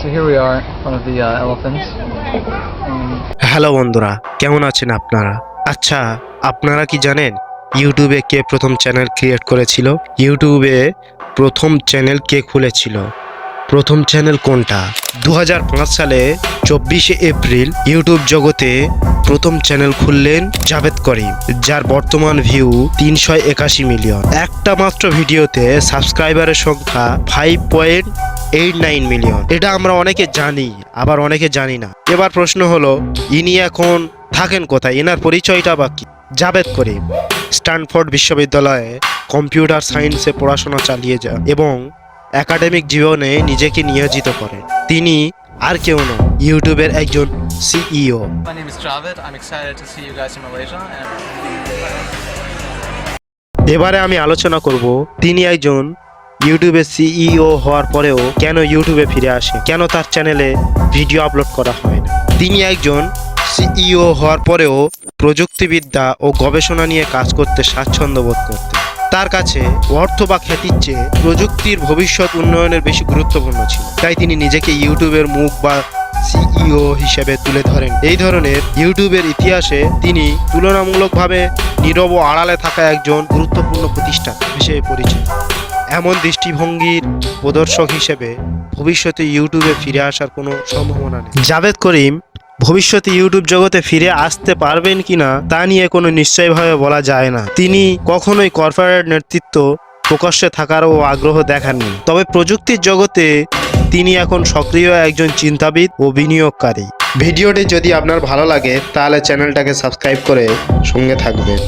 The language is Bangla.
So here we are, one of the elephants. Hello বন্ধুরা, কেমন আছেন আপনারা? আচ্ছা, আপনারা কি জানেন ইউটিউবে কে প্রথম চ্যানেল ক্রিয়েট করেছিল? ইউটিউবে প্রথম চ্যানেল কে খুলেছিল? প্রথম চ্যানেল কোনটা? 2005 সালে 24শে এপ্রিল ইউটিউব জগতে প্রথম চ্যানেল খুললেন জাভেদ করিম, যার বর্তমান ভিউ 381 মিলিয়ন। একটা মাত্র ভিডিওতে সাবস্ক্রাইবারের সংখ্যা 5.89 মিলিয়ন। এটা আমরা অনেকে জানি, আবার অনেকে জানি না। এবার প্রশ্ন হলো, ইনি এখন থাকেন কোথায়? এনার পরিচয়টা বা কি? জাভেদ করিম স্ট্যানফোর্ড বিশ্ববিদ্যালয়ে কম্পিউটার সায়েন্সে পড়াশোনা চালিয়ে যান এবং একাডেমিক জীবনে নিজেকে নিয়োজিত করেন। তিনি আর কেউ নন, ইউটিউবের একজন CEO. My name is Javed. I'm excited to see you guys in Malaysia. এবারে আমি আলোচনা করব তিনি একজন ইউটিউবের সিইও হওয়ার পরেও কেন ইউটিউবে ফিরে আসে, কেন তার চ্যানেলে ভিডিও আপলোড করা হয় না। তিনি একজন সিইও হওয়ার পরেও প্রযুক্তিবিদ্যা ও গবেষণা নিয়ে কাজ করতে স্বাচ্ছন্দ্য বোধ করতেন। তার কাছে অর্থ বা খ্যাতির চেয়ে প্রযুক্তির ভবিষ্যৎ উন্নয়নের বেশি গুরুত্বপূর্ণ ছিল। তাই তিনি নিজেকে ইউটিউবের মুখ বা সিইও হিসেবে তুলে ধরেন। এই ধরনের ইউটিউবের ইতিহাসে তিনি তুলনামূলকভাবে নীরব ও আড়ালে থাকা একজন গুরুত্বপূর্ণ প্রতিষ্ঠান হিসেবে পরিচিত। এমন দৃষ্টিভঙ্গির প্রদর্শক হিসেবে ভবিষ্যতে ইউটিউবে ফিরে আসার কোনো সম্ভাবনা নেই। জাভেদ করিম ভবিষ্যতে ইউটিউব জগতে ফিরে আসতে পারবেন কিনা তা নিয়ে কোনো নিশ্চয়ভাবে বলা যায় না। তিনি কখনোই কর্পোরেট নেতৃত্ব প্রকাশ্যে থাকারও আগ্রহ দেখাননি। তবে প্রযুক্তির জগতে তিনি এখন সক্রিয় একজন চিন্তাবিদ ও বিনিয়োগকারী। ভিডিওটি যদি আপনার ভালো লাগে তাহলে চ্যানেলটাকে সাবস্ক্রাইব করে সঙ্গে থাকবেন।